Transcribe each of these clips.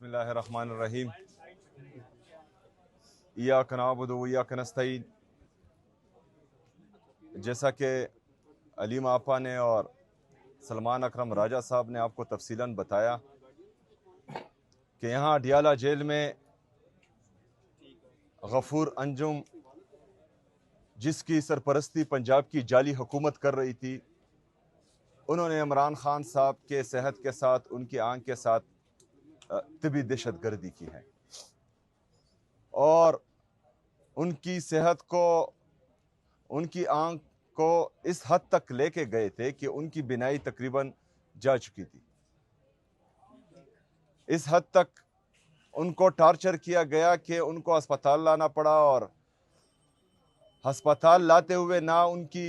बिस्मिल्लाहिर्रहमानिर्रहीम। इय्याक नअबुदु व इय्याक नस्तईन। जैसा कि अलीम आपा ने और सलमान अकरम राजा साहब ने आपको तफसीलन बताया कि यहाँ अडियाला जेल में गफूर अंजुम, जिसकी सरपरस्ती पंजाब की जाली हुकूमत कर रही थी, उन्होंने इमरान खान साहब के सेहत के साथ, उनकी आंख के साथ तिबी दहशतगर्दी की है और उनकी सेहत को, उनकी आंख को इस हद तक लेके गए थे कि उनकी बिनाई तकरीबन जा चुकी थी। इस हद तक उनको टार्चर किया गया कि उनको अस्पताल लाना पड़ा और अस्पताल लाते हुए ना उनकी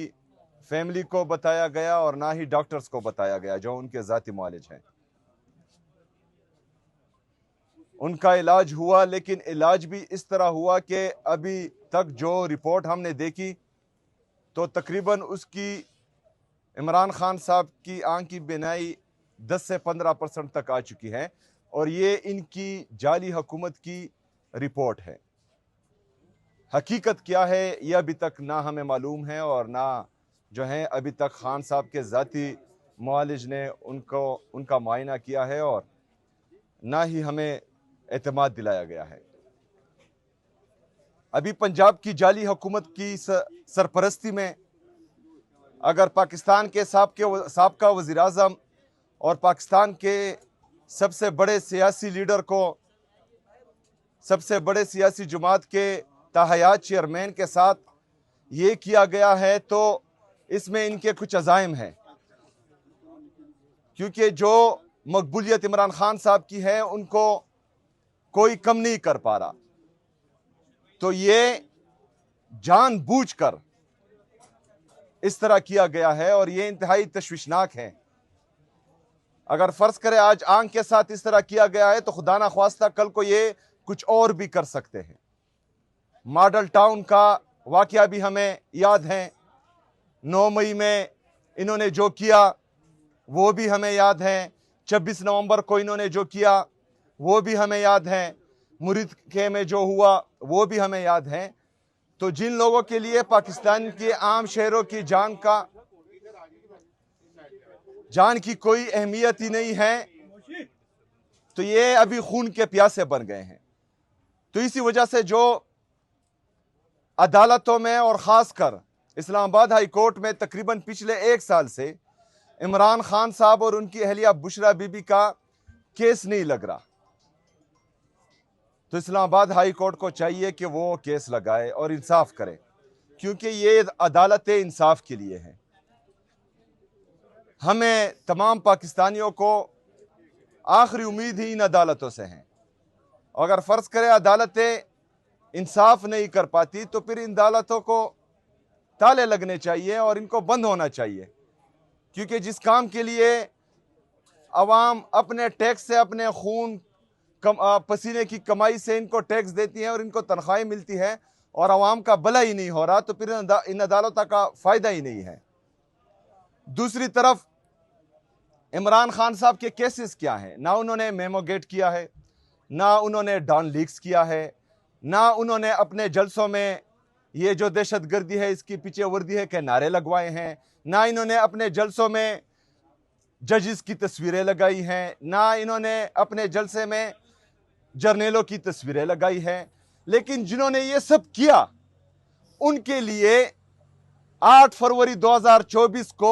फैमिली को बताया गया और ना ही डॉक्टर्स को बताया गया जो उनके ज़ाती मुआलिज हैं। उनका इलाज हुआ, लेकिन इलाज भी इस तरह हुआ कि अभी तक जो रिपोर्ट हमने देखी तो तकरीबन उसकी इमरान खान साहब की आंख की बिनाई 10 से 15% तक आ चुकी है और ये इनकी जाली हुकूमत की रिपोर्ट है। हकीकत क्या है ये अभी तक ना हमें मालूम है और ना जो है अभी तक खान साहब के ज़ाती मुआलिज ने उनका मुआयना किया है और ना ही हमें एतमाद दिलाया गया है। अभी पंजाब की जाली हुकूमत की सरपरस्ती में अगर पाकिस्तान के साबका वज़ीर आज़म और पाकिस्तान के सबसे बड़े सियासी लीडर को, सबसे बड़े सियासी जमात के ताहयात चेयरमैन के साथ ये किया गया है तो इसमें इनके कुछ अज़ाइम हैं, क्योंकि जो मकबूलियत इमरान खान साहब की है उनको कोई कम नहीं कर पा रहा। तो ये जानबूझकर इस तरह किया गया है और ये इंतहाई तशवीशनाक है। अगर फर्ज करें आज आंख के साथ इस तरह किया गया है तो खुदा ना ख्वास्ता कल को ये कुछ और भी कर सकते हैं। मॉडल टाउन का वाकया भी हमें याद है, 9 मई में इन्होंने जो किया वो भी हमें याद है, 26 नवंबर को इन्होंने जो किया वो भी हमें याद है, मुरीद के में जो हुआ वो भी हमें याद है। तो जिन लोगों के लिए पाकिस्तान के आम शहरों की जान की कोई अहमियत ही नहीं है, तो ये अभी खून के प्यासे बन गए हैं। तो इसी वजह से जो अदालतों में और खासकर इस्लामाबाद हाई कोर्ट में तकरीबन पिछले 1 साल से इमरान खान साहब और उनकी अहलिया बुशरा बीबी का केस नहीं लग रहा, तो इस्लामाबाद हाई कोर्ट को चाहिए कि वो केस लगाए और इंसाफ करे, क्योंकि ये अदालत इंसाफ के लिए है। हमें तमाम पाकिस्तानियों को आखिरी उम्मीद ही इन अदालतों से है। अगर फ़र्ज़ करें अदालतें इंसाफ नहीं कर पाती तो फिर इन अदालतों को ताले लगने चाहिए और इनको बंद होना चाहिए, क्योंकि जिस काम के लिए अवाम अपने टैक्स से, अपने खून पसीने की कमाई से इनको टैक्स देती है और इनको तनख्वाहें मिलती है और अवाम का भला ही नहीं हो रहा, तो फिर इन अदालतों का फ़ायदा ही नहीं है। दूसरी तरफ इमरान खान साहब के केसेस क्या हैं? ना उन्होंने मेमोगेट किया है, ना उन्होंने डॉन लीक्स किया है, ना उन्होंने अपने जलसों में ये जो दहशतगर्दी है इसकी पीछे वर्दी है के नारे लगवाए हैं, ना इन्होंने अपने जलसों में जजेस की तस्वीरें लगाई हैं, ना इन्होंने अपने जलसे में जर्नेलों की तस्वीरें लगाई हैं। लेकिन जिन्होंने ये सब किया उनके लिए 8 फरवरी 2024 को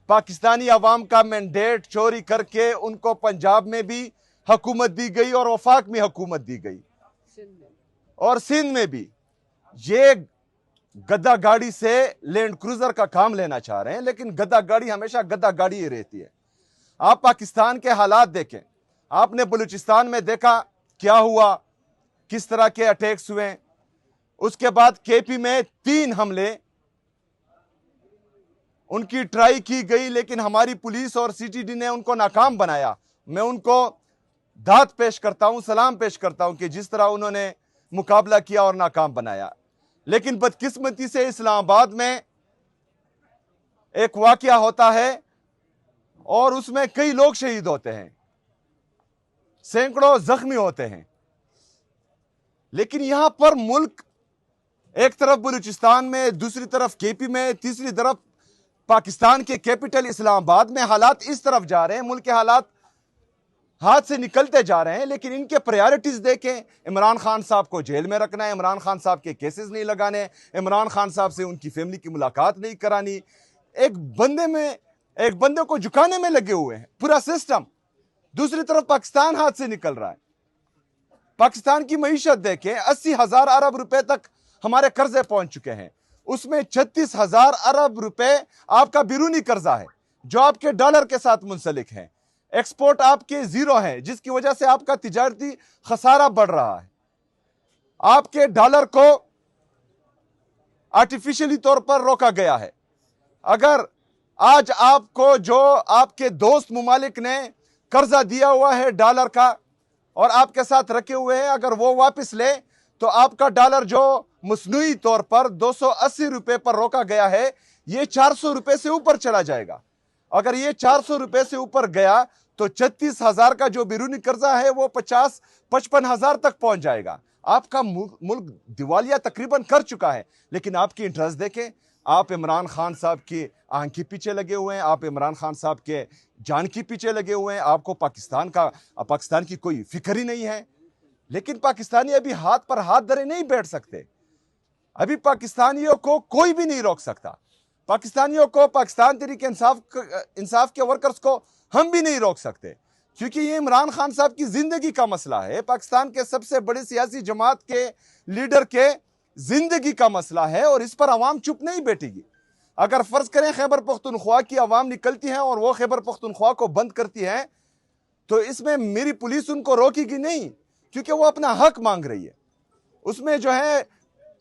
पाकिस्तानी अवाम का मैंडेट चोरी करके उनको पंजाब में भी हुकूमत दी गई और वफाक में हुकूमत दी गई और सिंध में भी। ये गद्दा गाड़ी से लैंड क्रूजर का काम लेना चाह रहे हैं, लेकिन गद्दा गाड़ी हमेशा गद्दा गाड़ी ही रहती है। आप पाकिस्तान के हालात देखें, आपने बलूचिस्तान में देखा क्या हुआ, किस तरह के अटैक्स हुए। उसके बाद केपी में 3 हमले, उनकी ट्राई की गई लेकिन हमारी पुलिस और सीटीडी ने उनको नाकाम बनाया। मैं उनको दाद पेश करता हूं, सलाम पेश करता हूं कि जिस तरह उन्होंने मुकाबला किया और नाकाम बनाया। लेकिन बदकिस्मती से इस्लामाबाद में एक वाकया होता है और उसमें कई लोग शहीद होते हैं। सैकड़ों जख्मी होते हैं। लेकिन यहां पर मुल्क एक तरफ बलूचिस्तान में, दूसरी तरफ केपी में, तीसरी तरफ पाकिस्तान के कैपिटल इस्लामाबाद में हालात इस तरफ जा रहे हैं, मुल्क के हालात हाथ से निकलते जा रहे हैं। लेकिन इनके प्रायोरिटीज देखें, इमरान खान साहब को जेल में रखना है, इमरान खान साहब के केसेस नहीं लगाने, इमरान खान साहब से उनकी फैमिली की मुलाकात नहीं करानी, एक बंदे को झुकाने में लगे हुए हैं पूरा सिस्टम। दूसरी तरफ पाकिस्तान हाथ से निकल रहा है। पाकिस्तान की मईशत देखें, 80,000 अरब रुपए तक हमारे कर्जे पहुंच चुके हैं। उसमें 36,000 अरब रुपए आपका बिरूनी कर्जा है जो आपके डॉलर के साथ मुंसलिक है। एक्सपोर्ट आपके जीरो है, जिसकी वजह से आपका तिजारती खसारा बढ़ रहा है। आपके डॉलर को आर्टिफिशियली तौर पर रोका गया है। अगर आज आपको जो आपके दोस्त मुमालिक ने कर्जा दिया हुआ है डॉलर का और आपके साथ रखे हुए हैं, अगर वो वापस ले तो आपका डॉलर जो मसनूई तौर पर 280 रुपए पर रोका गया है, ये 400 रुपए से ऊपर चला जाएगा। अगर ये 400 रुपए से ऊपर गया तो 36,000 का जो बिरूनी कर्जा है वो 50-55,000 तक पहुंच जाएगा। आपका मुल्क दिवालिया तकरीबन कर चुका है। लेकिन आपकी इंटरेस्ट देखें, आप इमरान खान साहब की आंख के पीछे लगे हुए हैं, आप इमरान खान साहब के जान के पीछे लगे हुए हैं। आपको पाकिस्तान की कोई फिक्र ही नहीं है। लेकिन पाकिस्तानी अभी हाथ पर हाथ धरे नहीं बैठ सकते। अभी पाकिस्तानियों को कोई भी नहीं रोक सकता। पाकिस्तानियों को, पाकिस्तान तहरीक इंसाफ के वर्कर्स को हम भी नहीं रोक सकते, क्योंकि ये इमरान खान साहब की जिंदगी का मसला है। पाकिस्तान के सबसे बड़ी सियासी जमात के लीडर के जिंदगी का मसला है और इस पर अवाम चुप नहीं बैठेगी। अगर फर्ज करें खैबर पख्तूनख्वा की अवाम निकलती है और वो खैबर पख्तूनख्वा को बंद करती है, तो इसमें मेरी पुलिस उनको रोकेगी नहीं, क्योंकि वो अपना हक मांग रही है। उसमें जो है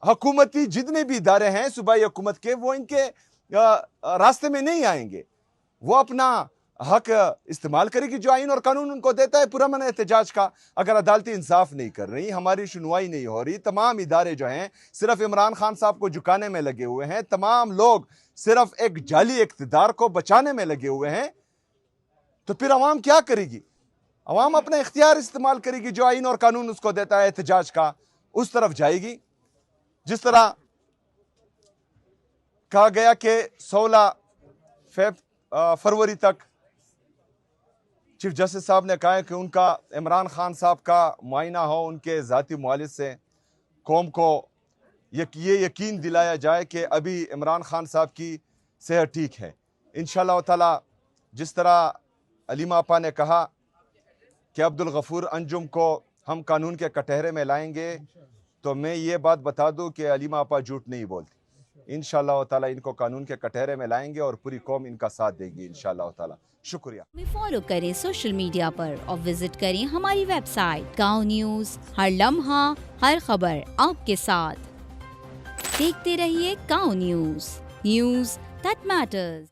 हुकूमती जितने भी इदारे हैं सूबाई हुकूमत के, वो इनके रास्ते में नहीं आएंगे। वो अपना हक इस्तेमाल करेगी जो आइन और कानून उनको देता है पुरअमन एहतजाज का। अगर अदालती इंसाफ नहीं कर रही, हमारी सुनवाई नहीं हो रही, तमाम इदारे जो हैं सिर्फ इमरान खान साहब को झुकाने में लगे हुए हैं, तमाम लोग सिर्फ एक जाली इक़्तिदार को बचाने में लगे हुए हैं, तो फिर अवाम क्या करेगी? अवाम अपना इख्तियार इस्तेमाल करेगी, जो आइन और कानून उसको देता है एहतजाज का, उस तरफ जाएगी। जिस तरह कहा गया कि 16 फरवरी तक चीफ जस्टिस साहब ने कहा है कि उनका इमरान खान साहब का मुआयना हो, उनके ज़ाती मुआलिज से कौम को ये यकीन दिलाया जाए कि अभी इमरान खान साहब की सेहत ठीक है। इंशाअल्लाह ताला जिस तरह अलीमा आपा ने कहा कि अब्दुल गफूर अंजुम को हम कानून के कटहरे में लाएंगे, तो मैं ये बात बता दूं कि अलीमा आपा झूठ नहीं बोलती। इंशाअल्लाह ताला इनको कानून के कटहरे में लाएंगे और पूरी कौम इनका साथ देगी इंशाअल्लाह ताला। शुक्रिया। फॉलो करें सोशल मीडिया पर और विजिट करें हमारी वेबसाइट गाँव न्यूज़। हर लम्हा हर खबर आपके साथ। देखते रहिए गाँव न्यूज़ दैट मैटर्स।